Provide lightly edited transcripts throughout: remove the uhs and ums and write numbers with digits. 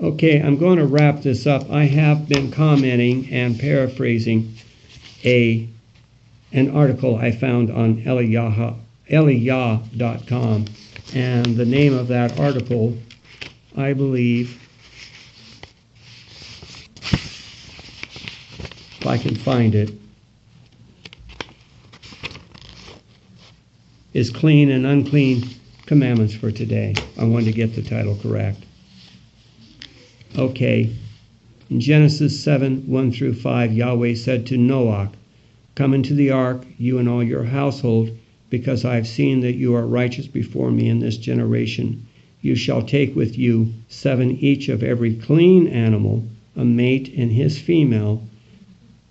Okay, I'm going to wrap this up. I have been commenting and paraphrasing an article I found on Eliyah.com, and the name of that article, I believe, if I can find it, is Clean and Unclean Commandments for Today. I wanted to get the title correct. Okay, in Genesis 7, 1 through 5, Yahweh said to Noah, "Come into the ark, you and all your household, because I have seen that you are righteous before me in this generation. You shall take with you 7 each of every clean animal, a mate and his female,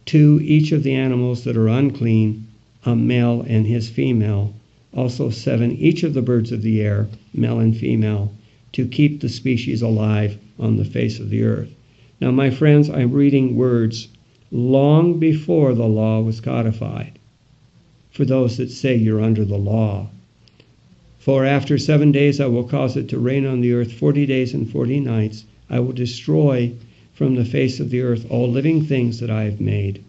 2 each of the animals that are unclean, a male and his female, also 7 each of the birds of the air, male and female, to keep the species alive on the face of the earth." Now, my friends, I'm reading words long before the law was codified, for those that say you're under the law. "For after 7 days I will cause it to rain on the earth 40 days and 40 nights. I will destroy from the face of the earth all living things that I have made."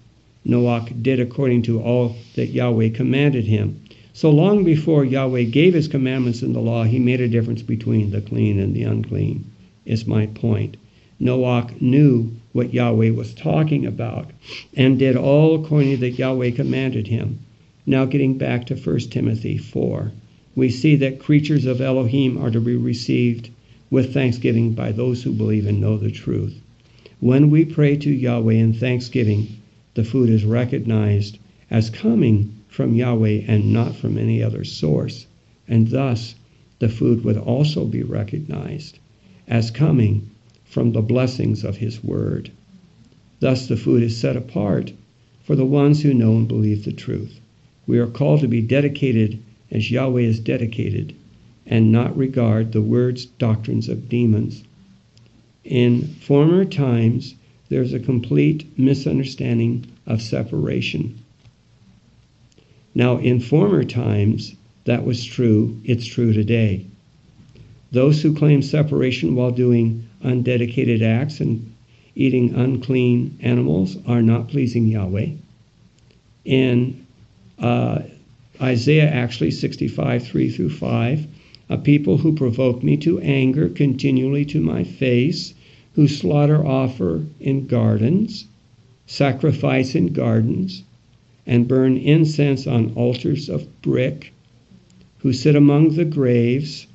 Noah did according to all that Yahweh commanded him. So long before Yahweh gave his commandments in the law, he made a difference between the clean and the unclean, is my point. Noah knew what Yahweh was talking about and did all according to that Yahweh commanded him. Now getting back to 1 Timothy 4, we see that creatures of Elohim are to be received with thanksgiving by those who believe and know the truth. When we pray to Yahweh in thanksgiving, the food is recognized as coming from Yahweh and not from any other source, and thus the food would also be recognized as coming from the blessings of his word. Thus the food is set apart for the ones who know and believe the truth. We are called to be dedicated as Yahweh is dedicated and not regard the words, doctrines of demons. In former times, there's a complete misunderstanding of separation. Now, in former times, that was true. It's true today. Those who claim separation while doing undedicated acts and eating unclean animals are not pleasing Yahweh. In Isaiah, actually, 65, 3 through 5, "A people who provoke me to anger continually to my face, who slaughter offer in gardens, sacrifice in gardens, and burn incense on altars of brick, who sit among the graves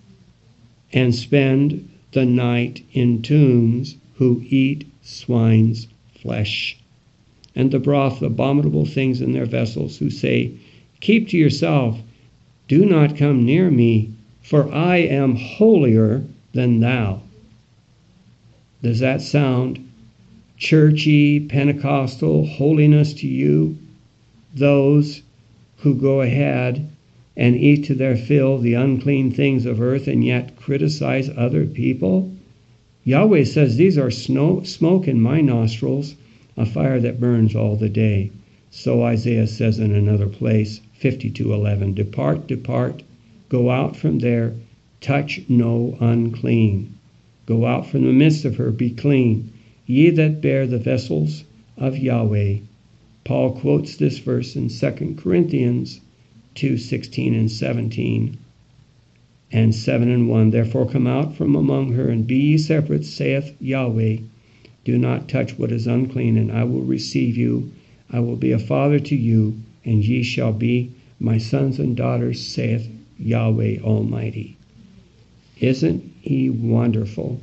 and spend the night in tombs, who eat swine's flesh, and the broth, abominable things in their vessels, who say, 'Keep to yourself, do not come near me, for I am holier than thou.'" Does that sound churchy, Pentecostal holiness to you? Those who go ahead and eat to their fill the unclean things of earth and yet criticize other people? Yahweh says, "These are smoke in my nostrils, a fire that burns all the day." So Isaiah says in another place, 52:11, "Depart, depart, go out from there, touch no unclean. Go out from the midst of her, be clean, ye that bear the vessels of Yahweh." Paul quotes this verse in 2 Corinthians 2:16 and 17, and 7 and 1. "Therefore come out from among her, and be ye separate, saith Yahweh. Do not touch what is unclean, and I will receive you. I will be a father to you, and ye shall be my sons and daughters, saith Yahweh Almighty." Isn't he wonderful?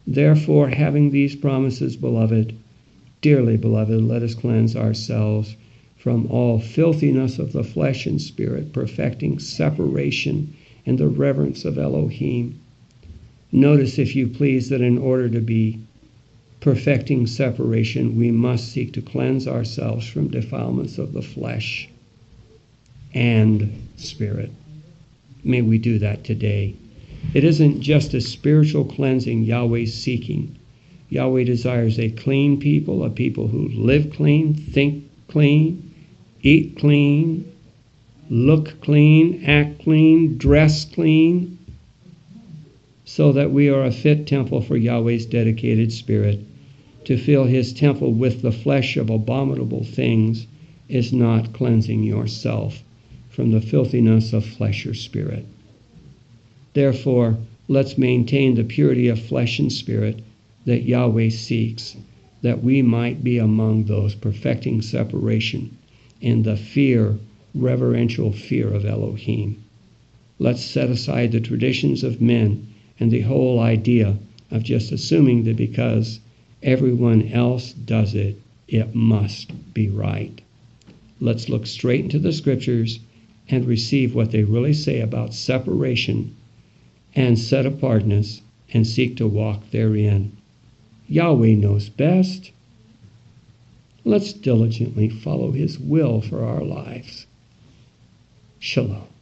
Therefore, having these promises, beloved, dearly beloved, let us cleanse ourselves from all filthiness of the flesh and spirit, perfecting separation in the reverence of Elohim. Notice, if you please, that in order to be perfecting separation, we must seek to cleanse ourselves from defilements of the flesh and spirit. May we do that today. It isn't just a spiritual cleansing Yahweh's seeking. Yahweh desires a clean people, a people who live clean, think clean, eat clean, look clean, act clean, dress clean, so that we are a fit temple for Yahweh's dedicated Spirit. To fill his temple with the flesh of abominable things is not cleansing yourself from the filthiness of flesh or spirit. Therefore, let's maintain the purity of flesh and spirit that Yahweh seeks, that we might be among those perfecting separation in the reverential fear of Elohim. Let's set aside the traditions of men and the whole idea of just assuming that because everyone else does it, it must be right. Let's look straight into the scriptures and receive what they really say about separation and set apartness and seek to walk therein. Yahweh knows best. Let's diligently follow his will for our lives. Shalom.